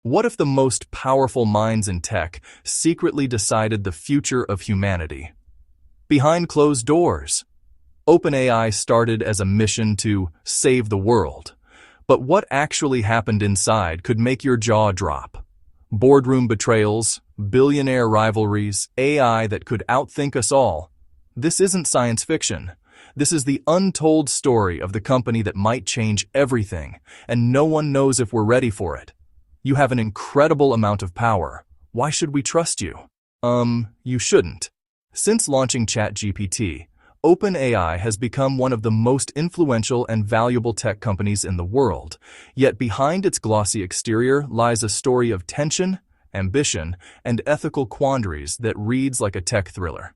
What if the most powerful minds in tech secretly decided the future of humanity? Behind closed doors, OpenAI started as a mission to save the world. But what actually happened inside could make your jaw drop. Boardroom betrayals, billionaire rivalries, AI that could outthink us all. This isn't science fiction. This is the untold story of the company that might change everything, and no one knows if we're ready for it. You have an incredible amount of power. Why should we trust you? You shouldn't. Since launching ChatGPT, OpenAI has become one of the most influential and valuable tech companies in the world. Yet behind its glossy exterior lies a story of tension, ambition, and ethical quandaries that reads like a tech thriller.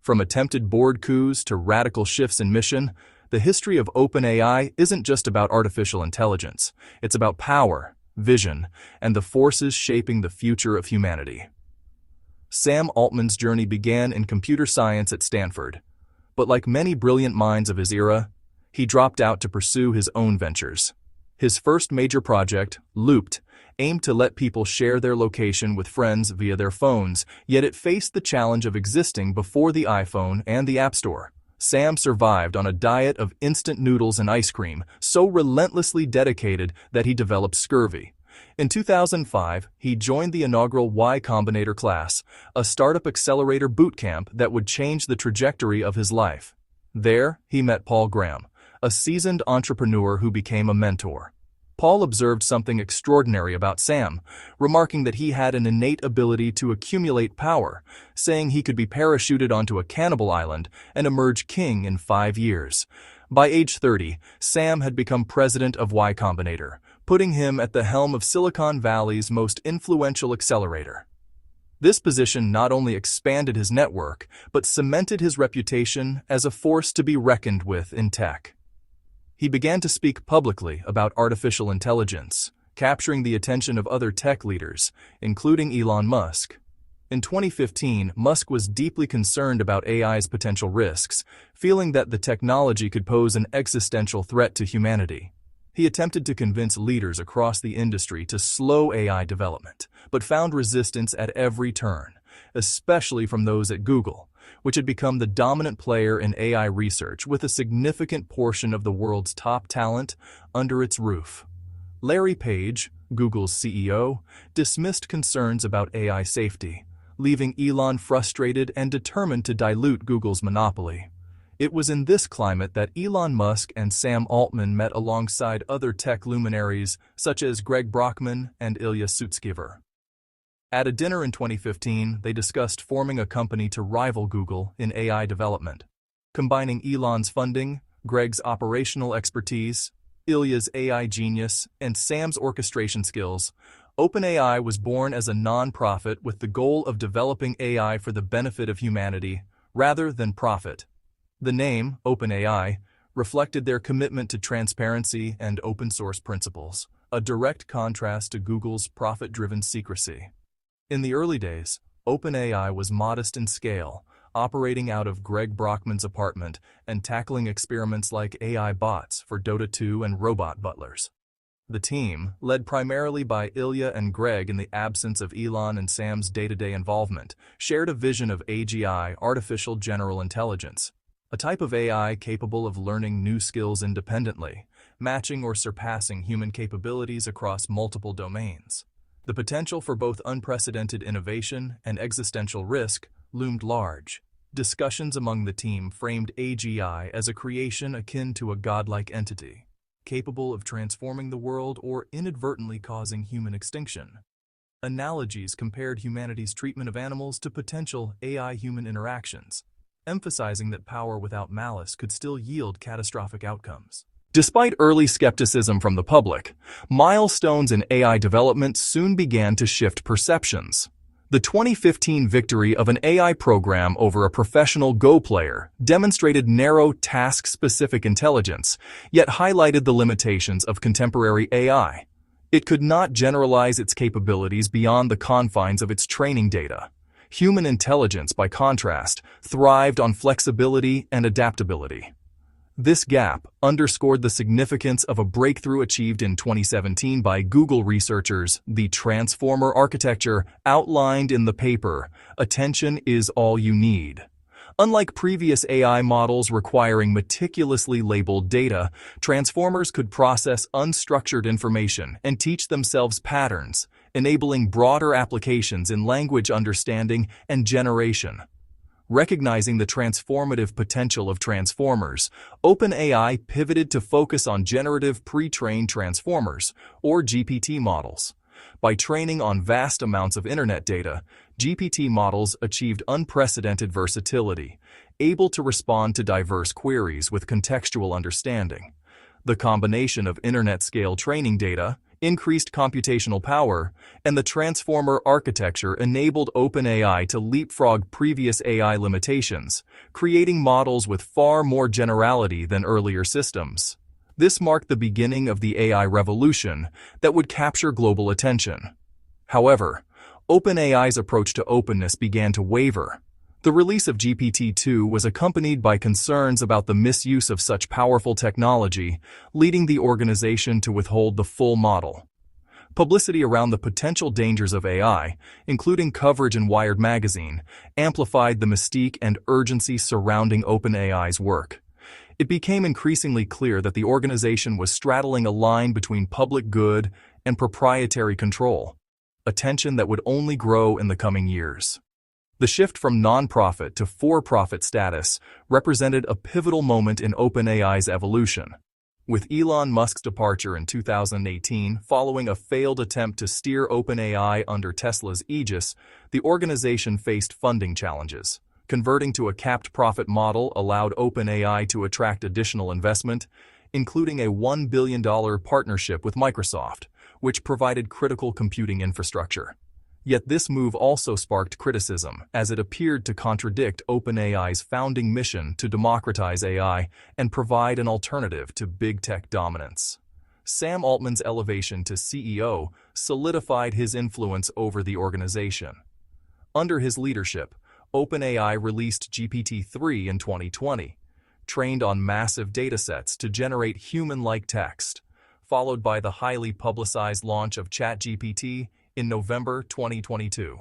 From attempted board coups to radical shifts in mission, the history of OpenAI isn't just about artificial intelligence. It's about power, vision, and the forces shaping the future of humanity. Sam Altman's journey began in computer science at Stanford, but like many brilliant minds of his era, he dropped out to pursue his own ventures. His first major project, Looped, aimed to let people share their location with friends via their phones, yet it faced the challenge of existing before the iPhone and the App Store. Sam survived on a diet of instant noodles and ice cream, so relentlessly dedicated that he developed scurvy. In 2005, he joined the inaugural Y Combinator class, a startup accelerator bootcamp that would change the trajectory of his life. There, he met Paul Graham, a seasoned entrepreneur who became a mentor. Paul observed something extraordinary about Sam, remarking that he had an innate ability to accumulate power, saying he could be parachuted onto a cannibal island and emerge king in 5 years. By age 30, Sam had become president of Y Combinator, putting him at the helm of Silicon Valley's most influential accelerator. This position not only expanded his network, but cemented his reputation as a force to be reckoned with in tech. He began to speak publicly about artificial intelligence, capturing the attention of other tech leaders, including Elon Musk. In 2015, Musk was deeply concerned about AI's potential risks, feeling that the technology could pose an existential threat to humanity. He attempted to convince leaders across the industry to slow AI development, but found resistance at every turn, especially from those at Google, which had become the dominant player in AI research with a significant portion of the world's top talent under its roof. Larry Page, Google's CEO, dismissed concerns about AI safety, leaving Elon frustrated and determined to dilute Google's monopoly. It was in this climate that Elon Musk and Sam Altman met alongside other tech luminaries such as Greg Brockman and Ilya Sutskever. At a dinner in 2015, they discussed forming a company to rival Google in AI development. Combining Elon's funding, Greg's operational expertise, Ilya's AI genius, and Sam's orchestration skills, OpenAI was born as a non-profit with the goal of developing AI for the benefit of humanity rather than profit. The name, OpenAI, reflected their commitment to transparency and open-source principles, a direct contrast to Google's profit-driven secrecy. In the early days, OpenAI was modest in scale, operating out of Greg Brockman's apartment and tackling experiments like AI bots for Dota 2 and robot butlers. The team, led primarily by Ilya and Greg in the absence of Elon and Sam's day-to-day involvement, shared a vision of AGI, artificial general intelligence, a type of AI capable of learning new skills independently, matching or surpassing human capabilities across multiple domains. The potential for both unprecedented innovation and existential risk loomed large. Discussions among the team framed AGI as a creation akin to a godlike entity, capable of transforming the world or inadvertently causing human extinction. Analogies compared humanity's treatment of animals to potential AI-human interactions, emphasizing that power without malice could still yield catastrophic outcomes. Despite early skepticism from the public, milestones in AI development soon began to shift perceptions. The 2015 victory of an AI program over a professional Go player demonstrated narrow task-specific intelligence, yet highlighted the limitations of contemporary AI. It could not generalize its capabilities beyond the confines of its training data. Human intelligence, by contrast, thrived on flexibility and adaptability. This gap underscored the significance of a breakthrough achieved in 2017 by Google researchers, the transformer architecture outlined in the paper. Attention is all you need. Unlike previous AI models requiring meticulously labeled data, transformers could process unstructured information and teach themselves patterns, enabling broader applications in language understanding and generation. Recognizing the transformative potential of transformers, OpenAI pivoted to focus on generative pre-trained transformers, or GPT models. By training on vast amounts of internet data, GPT models achieved unprecedented versatility, able to respond to diverse queries with contextual understanding. The combination of internet-scale training data, increased computational power, and the transformer architecture enabled OpenAI to leapfrog previous AI limitations, creating models with far more generality than earlier systems. This marked the beginning of the AI revolution that would capture global attention. However, OpenAI's approach to openness began to waver. The release of GPT-2 was accompanied by concerns about the misuse of such powerful technology, leading the organization to withhold the full model. Publicity around the potential dangers of AI, including coverage in Wired magazine, amplified the mystique and urgency surrounding OpenAI's work. It became increasingly clear that the organization was straddling a line between public good and proprietary control, a tension that would only grow in the coming years. The shift from non-profit to for-profit status represented a pivotal moment in OpenAI's evolution. With Elon Musk's departure in 2018 following a failed attempt to steer OpenAI under Tesla's aegis, the organization faced funding challenges. Converting to a capped profit model allowed OpenAI to attract additional investment, including a $1 billion partnership with Microsoft, which provided critical computing infrastructure. Yet this move also sparked criticism, as it appeared to contradict OpenAI's founding mission to democratize AI and provide an alternative to big tech dominance. Sam Altman's elevation to CEO solidified his influence over the organization. Under his leadership, OpenAI released GPT-3 in 2020, trained on massive datasets to generate human-like text, followed by the highly publicized launch of ChatGPT in November 2022.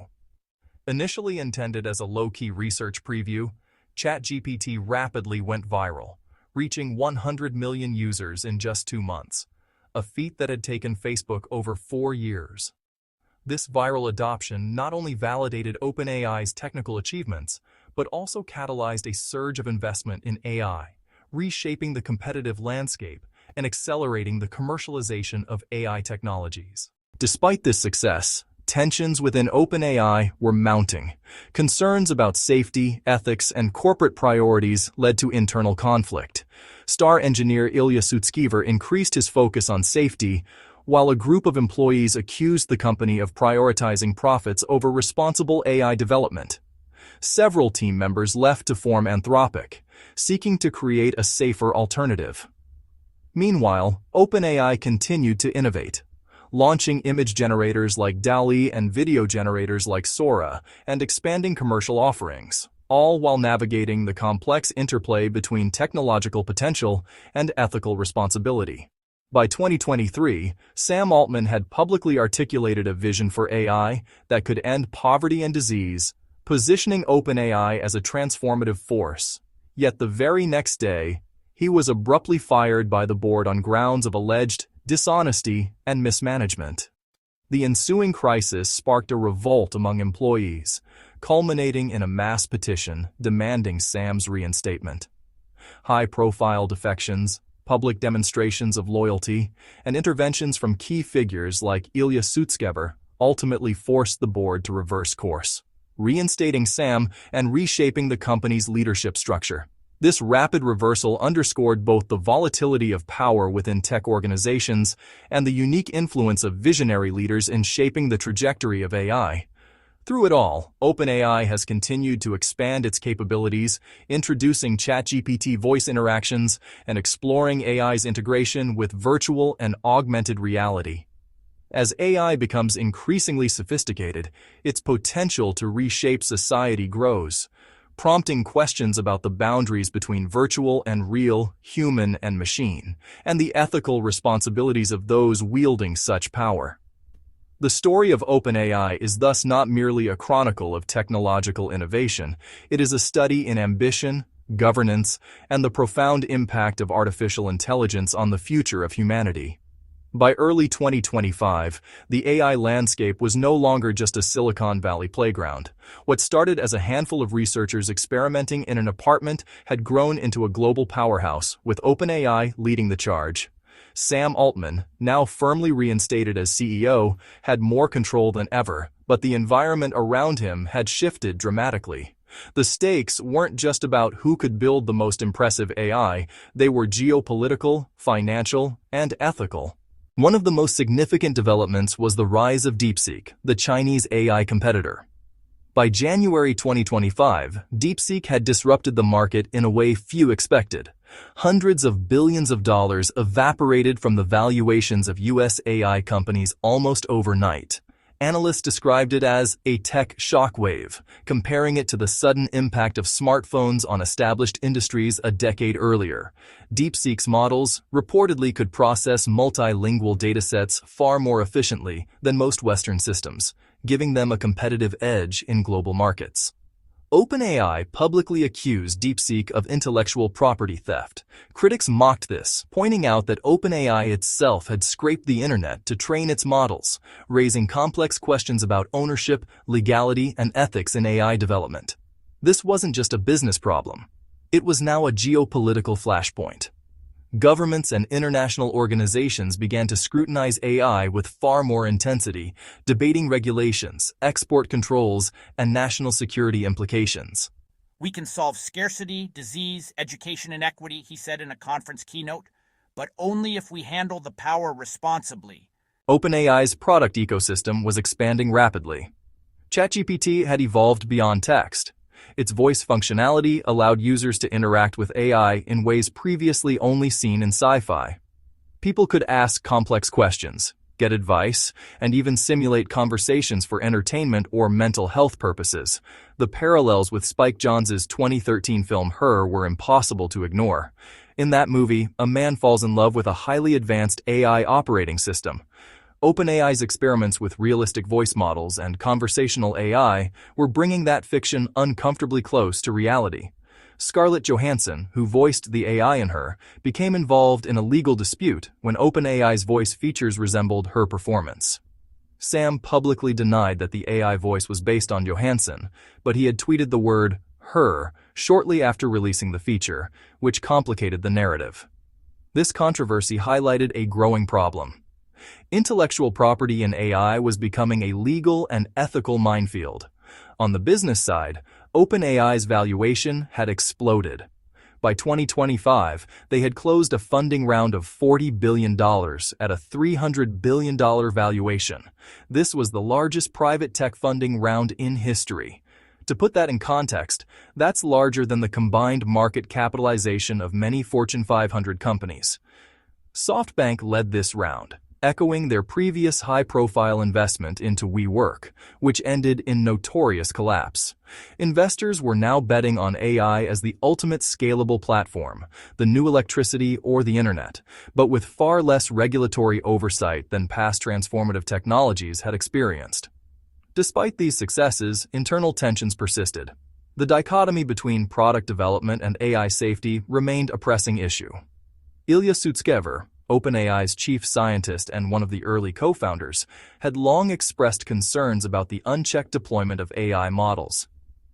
Initially intended as a low-key research preview, ChatGPT rapidly went viral, reaching 100 million users in just 2 months, a feat that had taken Facebook over 4 years. This viral adoption not only validated OpenAI's technical achievements, but also catalyzed a surge of investment in AI, reshaping the competitive landscape and accelerating the commercialization of AI technologies. Despite this success, tensions within OpenAI were mounting. Concerns about safety, ethics, and corporate priorities led to internal conflict. Star engineer Ilya Sutskever increased his focus on safety, while a group of employees accused the company of prioritizing profits over responsible AI development. Several team members left to form Anthropic, seeking to create a safer alternative. Meanwhile, OpenAI continued to innovate, launching image generators like DALL-E and video generators like Sora, and expanding commercial offerings, all while navigating the complex interplay between technological potential and ethical responsibility. By 2023, Sam Altman had publicly articulated a vision for AI that could end poverty and disease, positioning OpenAI as a transformative force. Yet the very next day, he was abruptly fired by the board on grounds of alleged dishonesty and mismanagement. The ensuing crisis sparked a revolt among employees, culminating in a mass petition demanding Sam's reinstatement. High-profile defections, public demonstrations of loyalty, and interventions from key figures like Ilya Sutskever ultimately forced the board to reverse course, reinstating Sam and reshaping the company's leadership structure. This rapid reversal underscored both the volatility of power within tech organizations and the unique influence of visionary leaders in shaping the trajectory of AI. Through it all, OpenAI has continued to expand its capabilities, introducing ChatGPT voice interactions and exploring AI's integration with virtual and augmented reality. As AI becomes increasingly sophisticated, its potential to reshape society grows, prompting questions about the boundaries between virtual and real, human and machine, and the ethical responsibilities of those wielding such power. The story of OpenAI is thus not merely a chronicle of technological innovation, it is a study in ambition, governance, and the profound impact of artificial intelligence on the future of humanity. By early 2025, the AI landscape was no longer just a Silicon Valley playground. What started as a handful of researchers experimenting in an apartment had grown into a global powerhouse, with OpenAI leading the charge. Sam Altman, now firmly reinstated as CEO, had more control than ever, but the environment around him had shifted dramatically. The stakes weren't just about who could build the most impressive AI, they were geopolitical, financial, and ethical. One of the most significant developments was the rise of DeepSeek, the Chinese AI competitor. By January 2025, DeepSeek had disrupted the market in a way few expected. Hundreds of billions of dollars evaporated from the valuations of US AI companies almost overnight. Analysts described it as a tech shockwave, comparing it to the sudden impact of smartphones on established industries a decade earlier. DeepSeek's models reportedly could process multilingual datasets far more efficiently than most Western systems, giving them a competitive edge in global markets. OpenAI publicly accused DeepSeek of intellectual property theft. Critics mocked this, pointing out that OpenAI itself had scraped the internet to train its models, raising complex questions about ownership, legality, and ethics in AI development. This wasn't just a business problem. It was now a geopolitical flashpoint. Governments and international organizations began to scrutinize AI with far more intensity, debating regulations, export controls, and national security implications. "We can solve scarcity, disease, education inequity," he said in a conference keynote, "but only if we handle the power responsibly." OpenAI's product ecosystem was expanding rapidly. ChatGPT had evolved beyond text. Its voice functionality allowed users to interact with AI in ways previously only seen in sci-fi. People could ask complex questions, get advice, and even simulate conversations for entertainment or mental health purposes. The parallels with Spike Jonze's 2013 film Her were impossible to ignore. In that movie, a man falls in love with a highly advanced AI operating system. OpenAI's experiments with realistic voice models and conversational AI were bringing that fiction uncomfortably close to reality. Scarlett Johansson, who voiced the AI in Her, became involved in a legal dispute when OpenAI's voice features resembled her performance. Sam publicly denied that the AI voice was based on Johansson, but he had tweeted the word "her" shortly after releasing the feature, which complicated the narrative. This controversy highlighted a growing problem. Intellectual property in AI was becoming a legal and ethical minefield. On the business side, OpenAI's valuation had exploded. By 2025, they had closed a funding round of $40 billion at a $300 billion valuation. This was the largest private tech funding round in history. To put that in context, that's larger than the combined market capitalization of many Fortune 500 companies. SoftBank led this round, echoing their previous high-profile investment into WeWork, which ended in notorious collapse. Investors were now betting on AI as the ultimate scalable platform, the new electricity or the internet, but with far less regulatory oversight than past transformative technologies had experienced. Despite these successes, internal tensions persisted. The dichotomy between product development and AI safety remained a pressing issue. Ilya Sutskever, OpenAI's chief scientist and one of the early co-founders, had long expressed concerns about the unchecked deployment of AI models.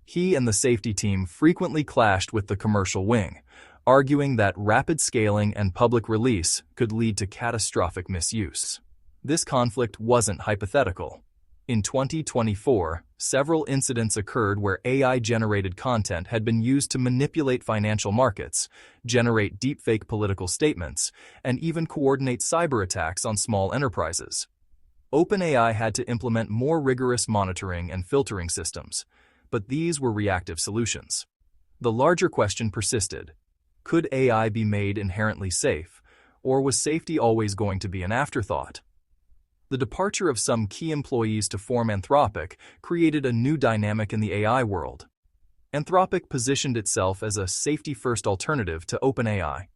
He and the safety team frequently clashed with the commercial wing, arguing that rapid scaling and public release could lead to catastrophic misuse. This conflict wasn't hypothetical. In 2024, several incidents occurred where AI-generated content had been used to manipulate financial markets, generate deepfake political statements, and even coordinate cyber attacks on small enterprises. OpenAI had to implement more rigorous monitoring and filtering systems, but these were reactive solutions. The larger question persisted. Could AI be made inherently safe, or was safety always going to be an afterthought? The departure of some key employees to form Anthropic created a new dynamic in the AI world. Anthropic positioned itself as a safety-first alternative to OpenAI,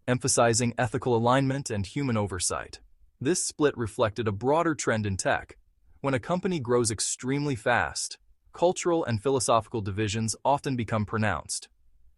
emphasizing ethical alignment and human oversight. This split reflected a broader trend in tech. When a company grows extremely fast, cultural and philosophical divisions often become pronounced.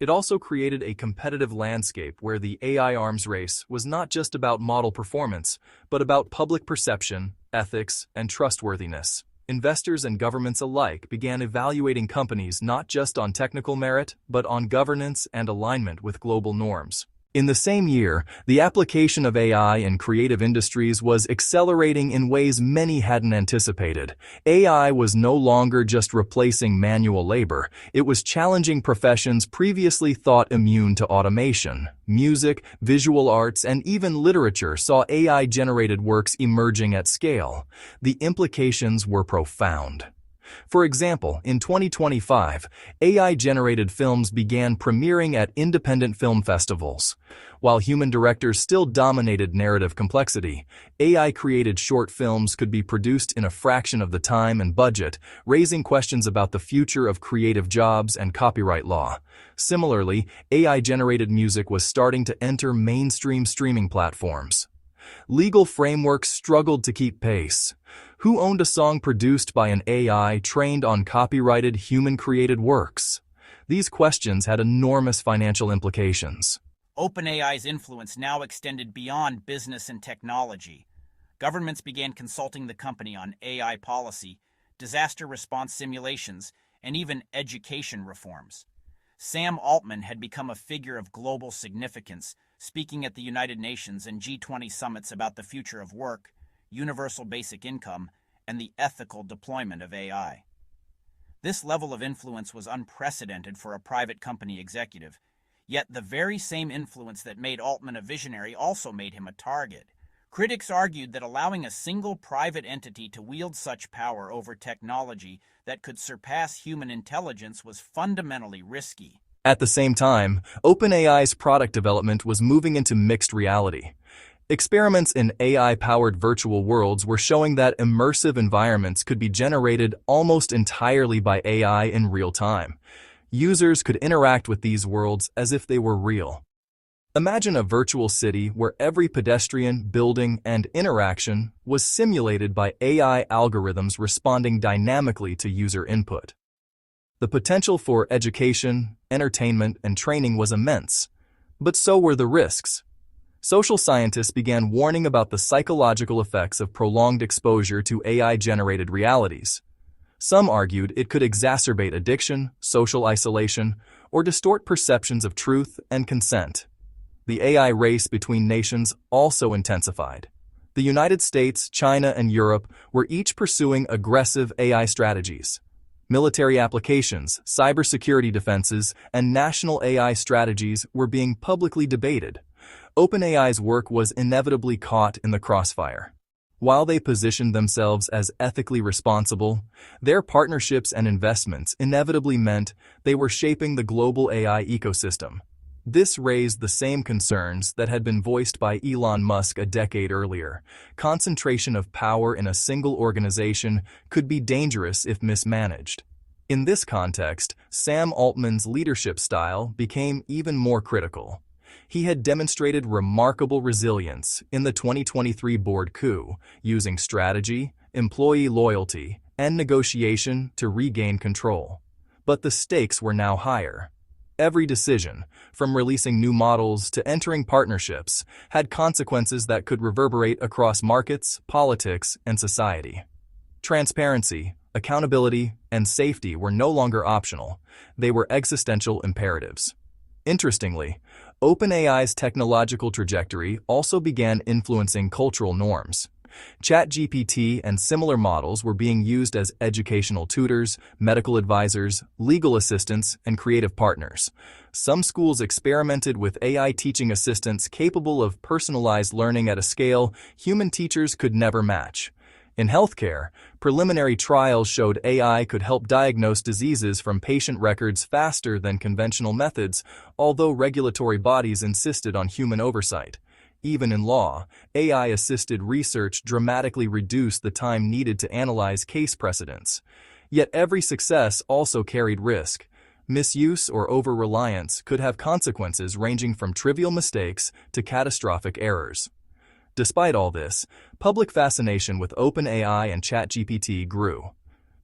It also created a competitive landscape where the AI arms race was not just about model performance, but about public perception, ethics, and trustworthiness. Investors and governments alike began evaluating companies not just on technical merit, but on governance and alignment with global norms. In the same year, the application of AI in creative industries was accelerating in ways many hadn't anticipated. AI was no longer just replacing manual labor, it was challenging professions previously thought immune to automation. Music, visual arts, and even literature saw AI-generated works emerging at scale. The implications were profound. For example, in 2025, AI-generated films began premiering at independent film festivals. While human directors still dominated narrative complexity, AI-created short films could be produced in a fraction of the time and budget, raising questions about the future of creative jobs and copyright law. Similarly, AI-generated music was starting to enter mainstream streaming platforms. Legal frameworks struggled to keep pace. Who owned a song produced by an AI trained on copyrighted human-created works? These questions had enormous financial implications. OpenAI's influence now extended beyond business and technology. Governments began consulting the company on AI policy, disaster response simulations, and even education reforms. Sam Altman had become a figure of global significance, speaking at the United Nations and G20 summits about the future of work, universal basic income, and the ethical deployment of AI. This level of influence was unprecedented for a private company executive, yet the very same influence that made Altman a visionary also made him a target. Critics argued that allowing a single private entity to wield such power over technology that could surpass human intelligence was fundamentally risky. At the same time, OpenAI's product development was moving into mixed reality. Experiments in AI-powered virtual worlds were showing that immersive environments could be generated almost entirely by AI in real time. Users could interact with these worlds as if they were real. Imagine a virtual city where every pedestrian, building, and interaction was simulated by AI algorithms responding dynamically to user input. The potential for education, entertainment, and training was immense, but so were the risks. Social scientists began warning about the psychological effects of prolonged exposure to AI-generated realities. Some argued it could exacerbate addiction, social isolation, or distort perceptions of truth and consent. The AI race between nations also intensified. The United States, China, and Europe were each pursuing aggressive AI strategies. Military applications, cybersecurity defenses, and national AI strategies were being publicly debated. OpenAI's work was inevitably caught in the crossfire. While they positioned themselves as ethically responsible, their partnerships and investments inevitably meant they were shaping the global AI ecosystem. This raised the same concerns that had been voiced by Elon Musk a decade earlier. Concentration of power in a single organization could be dangerous if mismanaged. In this context, Sam Altman's leadership style became even more critical. He had demonstrated remarkable resilience in the 2023 board coup, using strategy, employee loyalty, and negotiation to regain control. But the stakes were now higher. Every decision, from releasing new models to entering partnerships, had consequences that could reverberate across markets, politics, and society. Transparency, accountability, and safety were no longer optional. They were existential imperatives. Interestingly, OpenAI's technological trajectory also began influencing cultural norms. ChatGPT and similar models were being used as educational tutors, medical advisors, legal assistants, and creative partners. Some schools experimented with AI teaching assistants capable of personalized learning at a scale human teachers could never match. In healthcare, preliminary trials showed AI could help diagnose diseases from patient records faster than conventional methods, although regulatory bodies insisted on human oversight. Even in law, AI-assisted research dramatically reduced the time needed to analyze case precedents. Yet every success also carried risk. Misuse or over-reliance could have consequences ranging from trivial mistakes to catastrophic errors. Despite all this, public fascination with OpenAI and ChatGPT grew.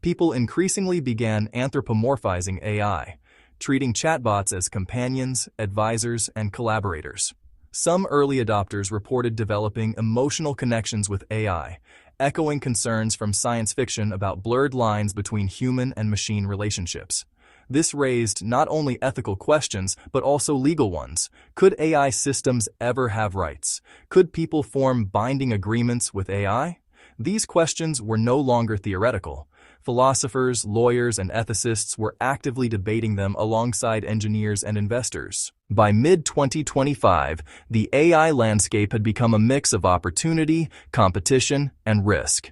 People increasingly began anthropomorphizing AI, treating chatbots as companions, advisors, and collaborators. Some early adopters reported developing emotional connections with AI, echoing concerns from science fiction about blurred lines between human and machine relationships. This raised not only ethical questions, but also legal ones. Could AI systems ever have rights? Could people form binding agreements with AI? These questions were no longer theoretical. Philosophers, lawyers, and ethicists were actively debating them alongside engineers and investors. By mid-2025, the AI landscape had become a mix of opportunity, competition, and risk.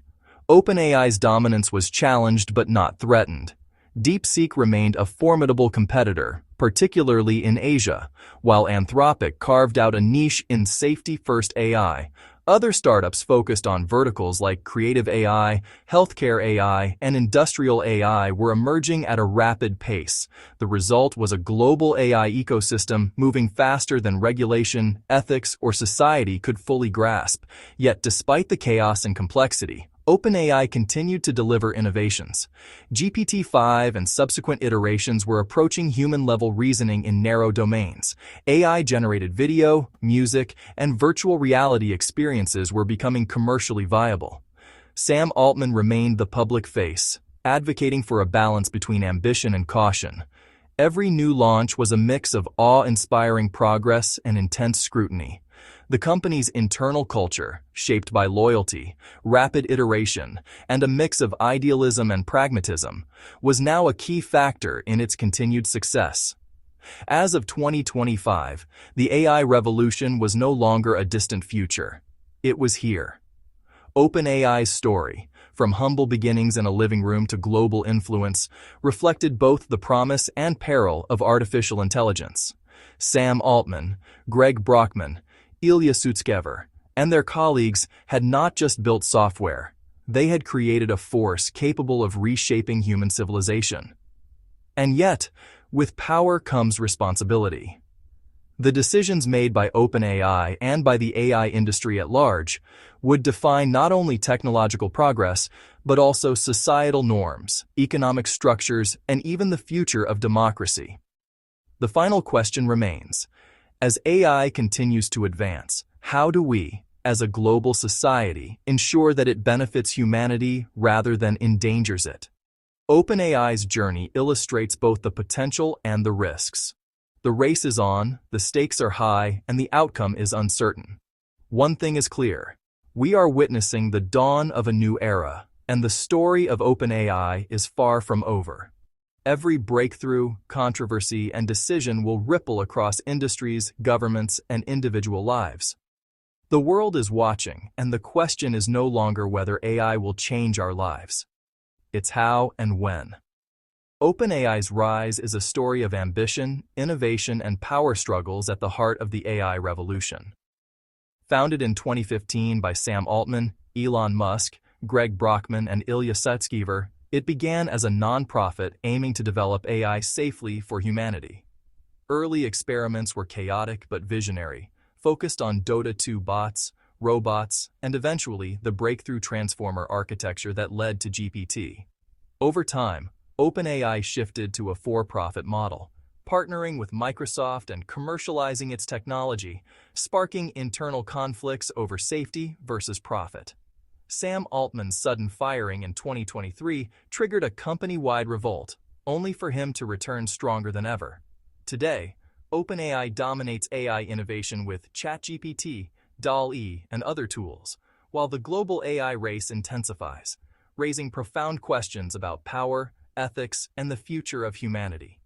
OpenAI's dominance was challenged but not threatened. DeepSeek remained a formidable competitor, particularly in Asia, while Anthropic carved out a niche in safety-first AI. Other startups focused on verticals like creative AI, healthcare AI, and industrial AI were emerging at a rapid pace. The result was a global AI ecosystem moving faster than regulation, ethics, or society could fully grasp. Yet despite the chaos and complexity, OpenAI continued to deliver innovations. GPT-5 and subsequent iterations were approaching human-level reasoning in narrow domains. AI-generated video, music, and virtual reality experiences were becoming commercially viable. Sam Altman remained the public face, advocating for a balance between ambition and caution. Every new launch was a mix of awe-inspiring progress and intense scrutiny. The company's internal culture, shaped by loyalty, rapid iteration, and a mix of idealism and pragmatism, was now a key factor in its continued success. As of 2025, the AI revolution was no longer a distant future. It was here. OpenAI's story, from humble beginnings in a living room to global influence, reflected both the promise and peril of artificial intelligence. Sam Altman, Greg Brockman, Ilya Sutskever, and their colleagues had not just built software, they had created a force capable of reshaping human civilization. And yet, with power comes responsibility. The decisions made by OpenAI and by the AI industry at large would define not only technological progress, but also societal norms, economic structures, and even the future of democracy. The final question remains: as AI continues to advance, how do we, as a global society, ensure that it benefits humanity rather than endangers it? OpenAI's journey illustrates both the potential and the risks. The race is on, the stakes are high, and the outcome is uncertain. One thing is clear: we are witnessing the dawn of a new era, and the story of OpenAI is far from over. Every breakthrough, controversy, and decision will ripple across industries, governments, and individual lives. The world is watching, and the question is no longer whether AI will change our lives. It's how and when. OpenAI's rise is a story of ambition, innovation, and power struggles at the heart of the AI revolution. Founded in 2015 by Sam Altman, Elon Musk, Greg Brockman, and Ilya Sutskever, it began as a non-profit aiming to develop AI safely for humanity. Early experiments were chaotic but visionary, focused on Dota 2 bots, robots, and eventually the breakthrough transformer architecture that led to GPT. Over time, OpenAI shifted to a for-profit model, partnering with Microsoft and commercializing its technology, sparking internal conflicts over safety versus profit. Sam Altman's sudden firing in 2023 triggered a company-wide revolt, only for him to return stronger than ever. Today, OpenAI dominates AI innovation with ChatGPT, DALL-E, and other tools, while the global AI race intensifies, raising profound questions about power, ethics, and the future of humanity.